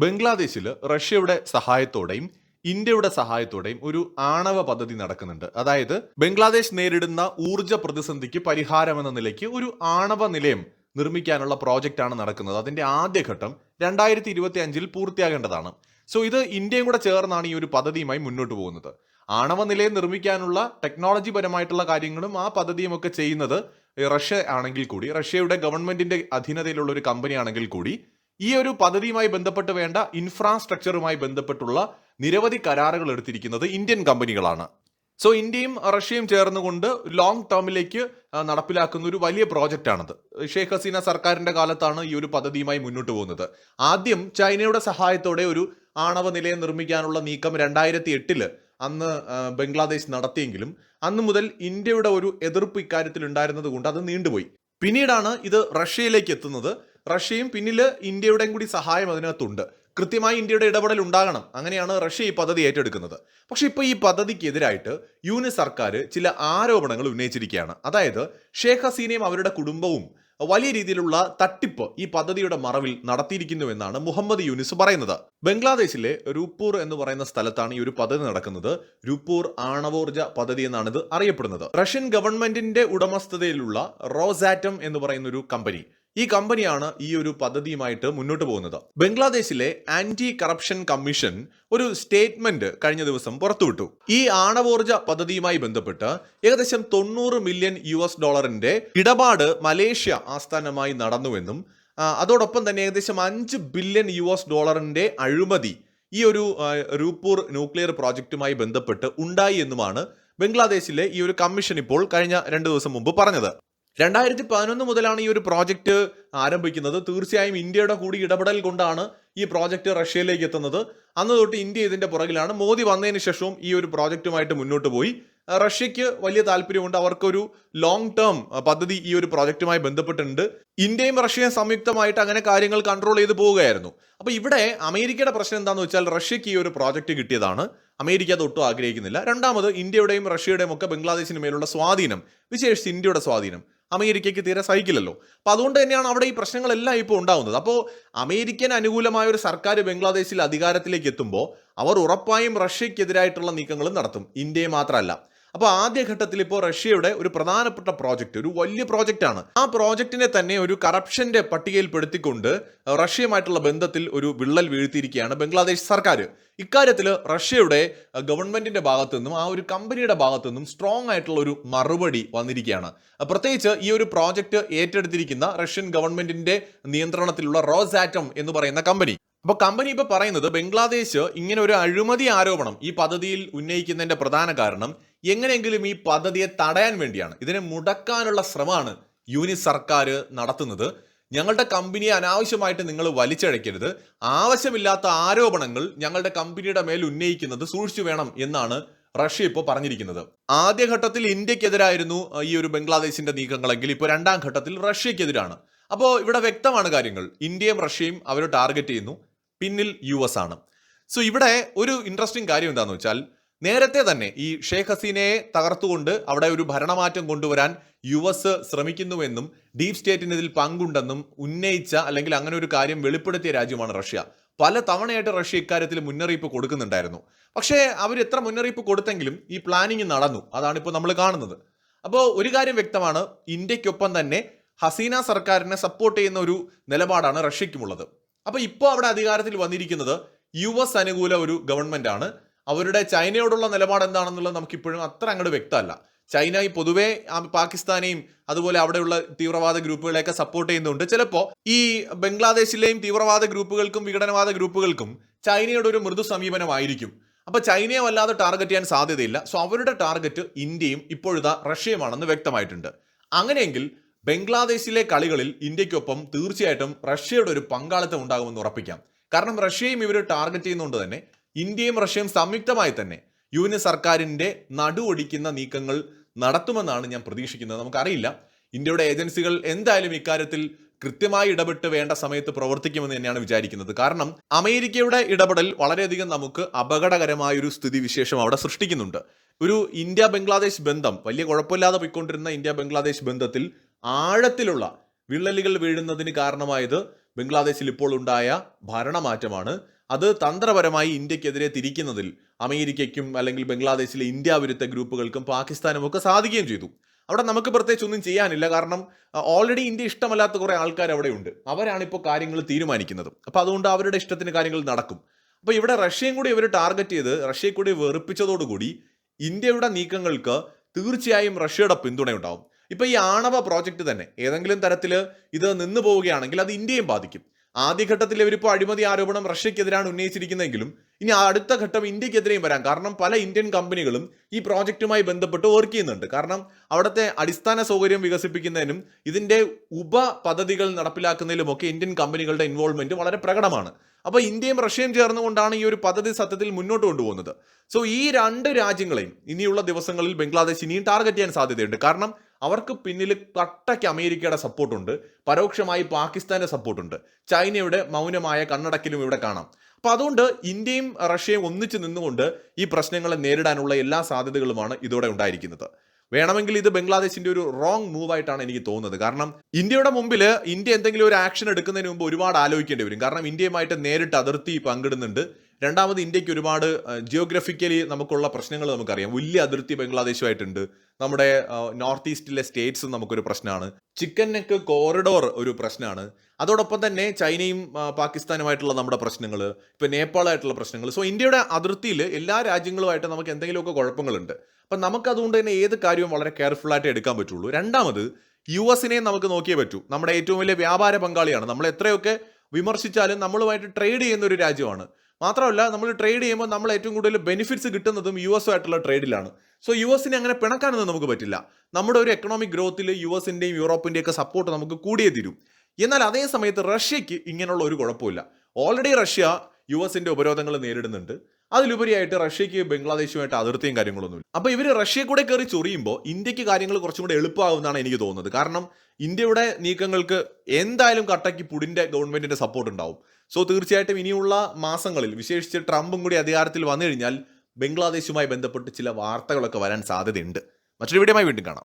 ബംഗ്ലാദേശിൽ റഷ്യയുടെ സഹായത്തോടെയും ഇന്ത്യയുടെ സഹായത്തോടെയും ഒരു ആണവ പദ്ധതി നടക്കുന്നുണ്ട്. അതായത് ബംഗ്ലാദേശ് നേരിടുന്ന ഊർജ പ്രതിസന്ധിക്ക് പരിഹാരമെന്ന നിലയ്ക്ക് ഒരു ആണവ നിലയം നിർമ്മിക്കാനുള്ള പ്രോജക്റ്റാണ് നടക്കുന്നത്. അതിന്റെ ആദ്യഘട്ടം 2025 പൂർത്തിയാകേണ്ടതാണ്. സോ ഇത് ഇന്ത്യയും കൂടെ ചേർന്നാണ് ഈ ഒരു പദ്ധതിയുമായി മുന്നോട്ട് പോകുന്നത്. ആണവ നിലയം നിർമ്മിക്കാനുള്ള ടെക്നോളജി പരമായിട്ടുള്ള കാര്യങ്ങളും ആ പദ്ധതിയും ഒക്കെ ചെയ്യുന്നത് റഷ്യ ആണെങ്കിൽ കൂടി, റഷ്യയുടെ ഗവൺമെന്റിന്റെ അധീനതയിലുള്ള ഒരു കമ്പനി ആണെങ്കിൽ കൂടി, ഈ ഒരു പദ്ധതിയുമായി ബന്ധപ്പെട്ട് വേണ്ട ഇൻഫ്രാസ്ട്രക്ചറുമായി ബന്ധപ്പെട്ടുള്ള നിരവധി കരാറുകൾ എടുത്തിരിക്കുന്നത് ഇന്ത്യൻ കമ്പനികളാണ്. സോ ഇന്ത്യയും റഷ്യയും ചേർന്നുകൊണ്ട് ലോങ് ടേമിലേക്ക് നടപ്പിലാക്കുന്ന ഒരു വലിയ പ്രോജക്റ്റാണത്. ഷെയ്ഖ് ഹസീന സർക്കാരിന്റെ കാലത്താണ് ഈ ഒരു പദ്ധതിയുമായി മുന്നോട്ട് പോകുന്നത്. ആദ്യം ചൈനയുടെ സഹായത്തോടെ ഒരു ആണവ നിലയം നിർമ്മിക്കാനുള്ള നീക്കം 2008 അന്ന് ബംഗ്ലാദേശ് നടത്തിയെങ്കിലും അന്ന് മുതൽ ഇന്ത്യയുടെ ഒരു എതിർപ്പ് ഇക്കാര്യത്തിൽ ഉണ്ടായിരുന്നത് കൊണ്ട് അത് നീണ്ടുപോയി. പിന്നീടാണ് ഇത് റഷ്യയിലേക്ക് എത്തുന്നത്. റഷ്യയും പിന്നിൽ ഇന്ത്യയുടെയും കൂടി സഹായം അതിനകത്തുണ്ട്. കൃത്യമായി ഇന്ത്യയുടെ ഇടപെടൽ ഉണ്ടാകണം, അങ്ങനെയാണ് റഷ്യ ഈ പദ്ധതി ഏറ്റെടുക്കുന്നത്. പക്ഷെ ഇപ്പോൾ ഈ പദ്ധതിക്കെതിരായിട്ട് യൂനിസ് സർക്കാർ ചില ആരോപണങ്ങൾ ഉന്നയിച്ചിരിക്കുകയാണ്. അതായത് ഷെയ്ഖ് ഹസീനയും അവരുടെ കുടുംബവും വലിയ രീതിയിലുള്ള തട്ടിപ്പ് ഈ പദ്ധതിയുടെ മറവിൽ നടത്തിയിരിക്കുന്നുവെന്നാണ് മുഹമ്മദ് യൂനിസ് പറയുന്നത്. ബംഗ്ലാദേശിലെ രൂപൂർ എന്ന് പറയുന്ന സ്ഥലത്താണ് ഈ ഒരു പദ്ധതി നടക്കുന്നത്. രൂപൂർ ആണവോർജ പദ്ധതി എന്നാണ് ഇത് അറിയപ്പെടുന്നത്. റഷ്യൻ ഗവൺമെന്റിന്റെ ഉടമസ്ഥതയിലുള്ള റോസാറ്റം എന്ന് പറയുന്ന ഒരു കമ്പനി, ഈ കമ്പനിയാണ് ഈ ഒരു പദ്ധതിയുമായിട്ട് മുന്നോട്ട് പോകുന്നത്. ബംഗ്ലാദേശിലെ ആന്റി കറപ്ഷൻ കമ്മീഷൻ ഒരു സ്റ്റേറ്റ്മെന്റ് കഴിഞ്ഞ ദിവസം പുറത്തുവിട്ടു. ഈ ആണവോർജ പദ്ധതിയുമായി ബന്ധപ്പെട്ട് ഏകദേശം $90 മില്യൺ ഇടപാട് മലേഷ്യ ആസ്ഥാനമായി നടന്നുവെന്നും അതോടൊപ്പം തന്നെ ഏകദേശം $5 ബില്യൺ അഴിമതി ഈ ഒരു രൂപൂർ ന്യൂക്ലിയർ പ്രോജക്റ്റുമായി ബന്ധപ്പെട്ട് ഉണ്ടായി എന്നുമാണ് ബംഗ്ലാദേശിലെ ഈ ഒരു കമ്മീഷൻ ഇപ്പോൾ കഴിഞ്ഞ 2 ദിവസം മുമ്പ് പറഞ്ഞത്. 2011 മുതലാണ് ഈ ഒരു പ്രോജക്റ്റ് ആരംഭിക്കുന്നത്. തീർച്ചയായും ഇന്ത്യയുടെ കൂടി ഇടപെടൽ കൊണ്ടാണ് ഈ പ്രോജക്റ്റ് റഷ്യയിലേക്ക് എത്തുന്നത്. അന്ന് തൊട്ട് ഇന്ത്യ ഇതിന്റെ പുറകിലാണ്. മോദി വന്നതിന് ശേഷവും ഈ ഒരു പ്രോജക്റ്റുമായിട്ട് മുന്നോട്ട് പോയി. റഷ്യക്ക് വലിയ താല്പര്യമുണ്ട്, അവർക്കൊരു ലോങ് ടേം പദ്ധതി ഈ ഒരു പ്രോജക്റ്റുമായി ബന്ധപ്പെട്ടിട്ടുണ്ട്. ഇന്ത്യയും റഷ്യയും സംയുക്തമായിട്ട് അങ്ങനെ കാര്യങ്ങൾ കൺട്രോൾ ചെയ്ത് പോവുകയായിരുന്നു. അപ്പൊ ഇവിടെ അമേരിക്കയുടെ പ്രശ്നം എന്താണെന്ന് വെച്ചാൽ റഷ്യക്ക് ഈ ഒരു പ്രോജക്റ്റ് കിട്ടിയതാണ്, അമേരിക്ക അത് ഒട്ടും ആഗ്രഹിക്കുന്നില്ല. രണ്ടാമത് ഇന്ത്യയുടെയും റഷ്യയുടെയും ഒക്കെ ബംഗ്ലാദേശിന് മേലുള്ള സ്വാധീനം, വിശേഷിച്ച് ഇന്ത്യയുടെ സ്വാധീനം അമേരിക്കയ്ക്ക് തീരെ സഹിക്കില്ലല്ലോ. അപ്പൊ അതുകൊണ്ട് തന്നെയാണ് അവിടെ ഈ പ്രശ്നങ്ങളെല്ലാം ഇപ്പോൾ ഉണ്ടാകുന്നത്. അപ്പോൾ അമേരിക്കൻ അനുകൂലമായ ഒരു സർക്കാർ ബംഗ്ലാദേശിൽ അധികാരത്തിലേക്ക് എത്തുമ്പോൾ അവർ ഉറപ്പായും റഷ്യക്കെതിരായിട്ടുള്ള നീക്കങ്ങളും നടത്തും, ഇന്ത്യയെ മാത്രമല്ല. അപ്പോൾ ആദ്യഘട്ടത്തിൽ ഇപ്പോൾ റഷ്യയുടെ ഒരു പ്രധാനപ്പെട്ട പ്രോജക്റ്റ്, ഒരു വലിയ പ്രോജക്റ്റാണ്. ആ പ്രോജക്റ്റിനെ തന്നെ ഒരു കറപ്ഷന്റെ പട്ടികയിൽപ്പെടുത്തിക്കൊണ്ട് റഷ്യയുമായിട്ടുള്ള ബന്ധത്തിൽ ഒരു വിള്ളൽ വീഴ്ത്തിയിരിക്കുകയാണ് ബംഗ്ലാദേശ് സർക്കാർ. ഇക്കാര്യത്തിൽ റഷ്യയുടെ ഗവൺമെന്റിന്റെ ഭാഗത്തു നിന്നും ആ ഒരു കമ്പനിയുടെ ഭാഗത്തു നിന്നും സ്ട്രോങ് ആയിട്ടുള്ള ഒരു മറുപടി വന്നിരിക്കുകയാണ്. പ്രത്യേകിച്ച് ഈ ഒരു പ്രോജക്റ്റ് ഏറ്റെടുത്തിരിക്കുന്ന റഷ്യൻ ഗവൺമെന്റിന്റെ നിയന്ത്രണത്തിലുള്ള റോസാറ്റം എന്ന് പറയുന്ന കമ്പനി. അപ്പൊ കമ്പനി ഇപ്പൊ പറയുന്നത് ബംഗ്ലാദേശ് ഇങ്ങനെ ഒരു അഴിമതി ആരോപണം ഈ പദ്ധതിയിൽ ഉന്നയിക്കുന്നതിന്റെ പ്രധാന കാരണം എങ്ങനെയെങ്കിലും ഈ പദ്ധതിയെ തടയാൻ വേണ്ടിയാണ്, ഇതിനെ മുടക്കാനുള്ള ശ്രമമാണ് യൂനിസ് സർക്കാർ നടത്തുന്നത്. ഞങ്ങളുടെ കമ്പനിയെ അനാവശ്യമായിട്ട് നിങ്ങൾ വലിച്ചഴക്കരുത്, ആവശ്യമില്ലാത്ത ആരോപണങ്ങൾ ഞങ്ങളുടെ കമ്പനിയുടെ മേൽ ഉന്നയിക്കുന്നത് സൂക്ഷിച്ചു വേണം എന്നാണ് റഷ്യ ഇപ്പോൾ പറഞ്ഞിരിക്കുന്നത്. ആദ്യഘട്ടത്തിൽ ഇന്ത്യക്കെതിരായിരുന്നു ഈ ഒരു ബംഗ്ലാദേശിന്റെ നീക്കങ്ങളെങ്കിൽ ഇപ്പോൾ രണ്ടാം ഘട്ടത്തിൽ റഷ്യക്കെതിരാണ്. അപ്പോൾ ഇവിടെ വ്യക്തമാണ് കാര്യങ്ങൾ. ഇന്ത്യയും റഷ്യയും അവർ ടാർഗറ്റ് ചെയ്യുന്നു, പിന്നിൽ US ആണ്. സോ ഇവിടെ ഒരു ഇൻട്രസ്റ്റിംഗ് കാര്യം എന്താണെന്ന് വെച്ചാൽ നേരത്തെ തന്നെ ഈ ഷെയ്ഖ് ഹസീനയെ തകർത്തുകൊണ്ട് അവിടെ ഒരു ഭരണമാറ്റം കൊണ്ടുവരാൻ US ശ്രമിക്കുന്നുവെന്നും ഡീപ് സ്റ്റേറ്റിന് ഇതിൽ പങ്കുണ്ടെന്നും ഉന്നയിച്ച അല്ലെങ്കിൽ അങ്ങനെ ഒരു കാര്യം വെളിപ്പെടുത്തിയ രാജ്യമാണ് റഷ്യ. പല തവണയായിട്ട് റഷ്യ ഇക്കാര്യത്തിൽ മുന്നറിയിപ്പ് കൊടുക്കുന്നുണ്ടായിരുന്നു. പക്ഷേ അവർ എത്ര മുന്നറിയിപ്പ് കൊടുത്തെങ്കിലും ഈ പ്ലാനിങ് നടന്നു, അതാണിപ്പോൾ നമ്മൾ കാണുന്നത്. അപ്പോൾ ഒരു കാര്യം വ്യക്തമാണ്, ഇന്ത്യക്കൊപ്പം തന്നെ ഹസീന സർക്കാരിനെ സപ്പോർട്ട് ചെയ്യുന്ന ഒരു നിലപാടാണ് റഷ്യക്കുമുള്ളത്. അപ്പോൾ ഇപ്പോൾ അവിടെ അധികാരത്തിൽ വന്നിരിക്കുന്നത് US അനുകൂല ഒരു ഗവൺമെന്റ് ആണ്. അവരുടെ ചൈനയോടുള്ള നിലപാട് എന്താണെന്നുള്ളത് നമുക്കിപ്പോഴും അത്ര അങ്ങോട്ട് വ്യക്തമല്ല. ചൈന ഈ പൊതുവെ പാകിസ്ഥാനെയും അതുപോലെ അവിടെയുള്ള തീവ്രവാദ ഗ്രൂപ്പുകളെയൊക്കെ സപ്പോർട്ട് ചെയ്യുന്നുണ്ട്. ചിലപ്പോൾ ഈ ബംഗ്ലാദേശിലെയും തീവ്രവാദ ഗ്രൂപ്പുകൾക്കും വിഘടനവാദ ഗ്രൂപ്പുകൾക്കും ചൈനയുടെ ഒരു മൃദു സമീപനമായിരിക്കും. അപ്പൊ ചൈനയെ വല്ലാതെ ടാർഗറ്റ് ചെയ്യാൻ സാധ്യതയില്ല. സോ അവരുടെ ടാർഗറ്റ് ഇന്ത്യയും ഇപ്പോഴത്തെ റഷ്യയുമാണെന്ന് വ്യക്തമായിട്ടുണ്ട്. അങ്ങനെയെങ്കിൽ ബംഗ്ലാദേശിലെ കളികളിൽ ഇന്ത്യക്കൊപ്പം തീർച്ചയായിട്ടും റഷ്യയുടെ ഒരു പങ്കാളിത്തം ഉണ്ടാകുമെന്ന് ഉറപ്പിക്കാം. കാരണം റഷ്യയും ഇവർ ടാർഗറ്റ് ചെയ്യുന്നതുകൊണ്ട് തന്നെ ഇന്ത്യയും റഷ്യയും സംയുക്തമായി തന്നെ യൂനിസ് സർക്കാരിന്റെ നടുവൊടിക്കുന്ന നീക്കങ്ങൾ നടത്തുമെന്നാണ് ഞാൻ പ്രതീക്ഷിക്കുന്നത്. നമുക്കറിയില്ല, ഇന്ത്യയുടെ ഏജൻസികൾ എന്തായാലും ഇക്കാര്യത്തിൽ കൃത്യമായി ഇടപെട്ട് വേണ്ട സമയത്ത് പ്രവർത്തിക്കുമെന്ന് തന്നെയാണ് വിചാരിക്കുന്നത്. കാരണം അമേരിക്കയുടെ ഇടപെടൽ വളരെയധികം നമുക്ക് അപകടകരമായ ഒരു സ്ഥിതിവിശേഷം അവിടെ സൃഷ്ടിക്കുന്നുണ്ട്. ഒരു ഇന്ത്യ ബംഗ്ലാദേശ് ബന്ധം വലിയ കുഴപ്പമില്ലാതെ പോയിക്കൊണ്ടിരുന്ന ഇന്ത്യ ബംഗ്ലാദേശ് ബന്ധത്തിൽ ആഴത്തിലുള്ള വിള്ളലുകൾ വീഴുന്നതിന് കാരണമായത് ബംഗ്ലാദേശിൽ ഇപ്പോൾ ഉണ്ടായ ഭരണമാറ്റമാണ്. അത് തന്ത്രപരമായി ഇന്ത്യക്കെതിരെ തിരിക്കുന്നതിൽ അമേരിക്കയ്ക്കും അല്ലെങ്കിൽ ബംഗ്ലാദേശിലെ ഇന്ത്യ വിരുദ്ധ ഗ്രൂപ്പുകൾക്കും പാകിസ്ഥാനും ഒക്കെ സാധിക്കുകയും ചെയ്തു. അവിടെ നമുക്ക് പ്രത്യേകിച്ച് ഒന്നും ചെയ്യാനില്ല. കാരണം ഓൾറെഡി ഇന്ത്യ ഇഷ്ടമല്ലാത്ത കുറെ ആൾക്കാർ അവിടെ ഉണ്ട്. അവരാണ് ഇപ്പോൾ കാര്യങ്ങൾ തീരുമാനിക്കുന്നത്. അപ്പോൾ അതുകൊണ്ട് അവരുടെ ഇഷ്ടത്തിന് കാര്യങ്ങൾ നടക്കും. അപ്പോൾ ഇവിടെ റഷ്യയും കൂടി ഇവർ ടാർഗറ്റ് ചെയ്ത് റഷ്യയെ കൂടി വെറുപ്പിച്ചതോടുകൂടി ഇന്ത്യയുടെ നീക്കങ്ങൾക്ക് തീർച്ചയായും റഷ്യയുടെ പിന്തുണയുണ്ടാവും. ഇപ്പൊ ഈ ആണവ പ്രോജക്റ്റ് തന്നെ ഏതെങ്കിലും തരത്തിൽ ഇത് നിന്നു പോവുകയാണെങ്കിൽ അത് ഇന്ത്യയും ബാധിക്കും. ആദ്യഘട്ടത്തിൽ ഇവരിപ്പോൾ അഴിമതി ആരോപണം റഷ്യക്കെതിരാണ് ഉന്നയിച്ചിരിക്കുന്നതെങ്കിലും ഇനി അടുത്ത ഘട്ടം ഇന്ത്യക്കെതിരെയും വരാം. കാരണം പല ഇന്ത്യൻ കമ്പനികളും ഈ പ്രോജക്റ്റുമായി ബന്ധപ്പെട്ട് വർക്ക് ചെയ്യുന്നുണ്ട്. കാരണം അവിടുത്തെ അടിസ്ഥാന സൗകര്യം വികസിപ്പിക്കുന്നതിനും ഇതിന്റെ ഉപ പദ്ധതികൾ നടപ്പിലാക്കുന്നതിലുമൊക്കെ ഇന്ത്യൻ കമ്പനികളുടെ ഇൻവോൾവ്മെന്റ് വളരെ പ്രകടമാണ്. അപ്പോൾ ഇന്ത്യയും റഷ്യയും ചേർന്നുകൊണ്ടാണ് ഈ ഒരു പദ്ധതി സത്യത്തിൽ മുന്നോട്ട് കൊണ്ടുപോകുന്നത്. സോ ഈ രണ്ട് രാജ്യങ്ങളെയും ഇനിയുള്ള ദിവസങ്ങളിൽ ബംഗ്ലാദേശ് ഇനിയും ടാർഗറ്റ് ചെയ്യാൻ സാധ്യതയുണ്ട്. കാരണം അവർക്ക് പിന്നിൽ കട്ടയ്ക്ക് അമേരിക്കയുടെ സപ്പോർട്ടുണ്ട്, പരോക്ഷമായി പാകിസ്ഥാന്റെ സപ്പോർട്ടുണ്ട്, ചൈനയുടെ മൗനമായ കണ്ണടക്കലും ഇവിടെ കാണാം. അപ്പൊ അതുകൊണ്ട് ഇന്ത്യയും റഷ്യയും ഒന്നിച്ചു നിന്നുകൊണ്ട് ഈ പ്രശ്നങ്ങളെ നേരിടാനുള്ള എല്ലാ സാധ്യതകളുമാണ് ഇതോടെ ഉണ്ടായിരിക്കുന്നത്. വേണമെങ്കിൽ ഇത് ബംഗ്ലാദേശിന്റെ ഒരു റോങ് മൂവ് ആയിട്ടാണ് എനിക്ക് തോന്നുന്നത്. കാരണം ഇന്ത്യയുടെ മുമ്പിൽ ഇന്ത്യ എന്തെങ്കിലും ഒരു ആക്ഷൻ എടുക്കുന്നതിന് മുമ്പ് ഒരുപാട് ആലോചിക്കേണ്ടി വരും. കാരണം ഇന്ത്യയുമായിട്ട് നേരിട്ട് അതിർത്തി പങ്കിടുന്നുണ്ട്. രണ്ടാമത് ഇന്ത്യക്ക് ഒരുപാട് ജിയോഗ്രഫിക്കലി നമുക്കുള്ള പ്രശ്നങ്ങൾ നമുക്കറിയാം. വലിയ അതിർത്തി ബംഗ്ലാദേശുമായിട്ടുണ്ട്. നമ്മുടെ നോർത്ത് ഈസ്റ്റിലെ സ്റ്റേറ്റ്സും നമുക്കൊരു പ്രശ്നമാണ്. ചിക്കൻ നെക്ക് കോറിഡോർ ഒരു പ്രശ്നമാണ്. അതോടൊപ്പം തന്നെ ചൈനയും പാകിസ്ഥാനുമായിട്ടുള്ള നമ്മുടെ പ്രശ്നങ്ങൾ, ഇപ്പൊ നേപ്പാളായിട്ടുള്ള പ്രശ്നങ്ങൾ. സോ ഇന്ത്യയുടെ അതിർത്തിയിൽ എല്ലാ രാജ്യങ്ങളുമായിട്ട് നമുക്ക് എന്തെങ്കിലുമൊക്കെ കുഴപ്പങ്ങളുണ്ട്. അപ്പം നമുക്കതുകൊണ്ട് തന്നെ ഏത് കാര്യവും വളരെ കെയർഫുൾ ആയിട്ട് എടുക്കാൻ പറ്റുള്ളൂ. രണ്ടാമത് US നമുക്ക് നോക്കിയേ പറ്റൂ. നമ്മുടെ ഏറ്റവും വലിയ വ്യാപാര പങ്കാളിയാണ്. നമ്മൾ എത്രയൊക്കെ വിമർശിച്ചാലും നമ്മളുമായിട്ട് ട്രേഡ് ചെയ്യുന്ന ഒരു രാജ്യമാണ്. മാത്രമല്ല നമ്മൾ ട്രേഡ് ചെയ്യുമ്പോൾ നമ്മൾ ഏറ്റവും കൂടുതൽ ബെനിഫിറ്റ്സ് കിട്ടുന്നതും US ട്രേഡിലാണ്. സോ US അങ്ങനെ പിണക്കാനൊന്നും നമുക്ക് പറ്റില്ല. നമ്മുടെ ഒരു എക്കണോമിക് ഗ്രോത്തിൽ US യൂറോപ്പിന്റെയും ഒക്കെ സപ്പോർട്ട് നമുക്ക് കൂടിയേ തീരും. എന്നാൽ അതേ സമയത്ത് റഷ്യക്ക് ഇങ്ങനെയുള്ള ഒരു കുഴപ്പമില്ല. ഓൾറെഡി റഷ്യ US ഉപരോധങ്ങൾ നേരിടുന്നുണ്ട്. അതിലുപരിയായിട്ട് റഷ്യക്ക് ബംഗ്ലാദേശുമായിട്ട് അതിർത്തിയും കാര്യങ്ങളൊന്നുമില്ല. അപ്പോൾ ഇവർ റഷ്യയെ കൂടെ കയറി ചൊറിയുമ്പോൾ ഇന്ത്യക്ക് കാര്യങ്ങൾ കുറച്ചും കൂടെ എളുപ്പമാകുമെന്നാണ് എനിക്ക് തോന്നുന്നത്. കാരണം ഇന്ത്യയുടെ നീക്കങ്ങൾക്ക് എന്തായാലും കട്ടയ്ക്ക് പുടിന്റെ ഗവൺമെന്റിന്റെ സപ്പോർട്ട് ഉണ്ടാവും. സോ തീർച്ചയായിട്ടും ഇനിയുള്ള മാസങ്ങളിൽ വിശേഷിച്ച് ട്രംപും കൂടി അധികാരത്തിൽ വന്നു കഴിഞ്ഞാൽ ബംഗ്ലാദേശുമായി ബന്ധപ്പെട്ട് ചില വാർത്തകളൊക്കെ വരാൻ സാധ്യതയുണ്ട്. മറ്റൊരു വീഡിയോയുമായി വീണ്ടും കാണാം.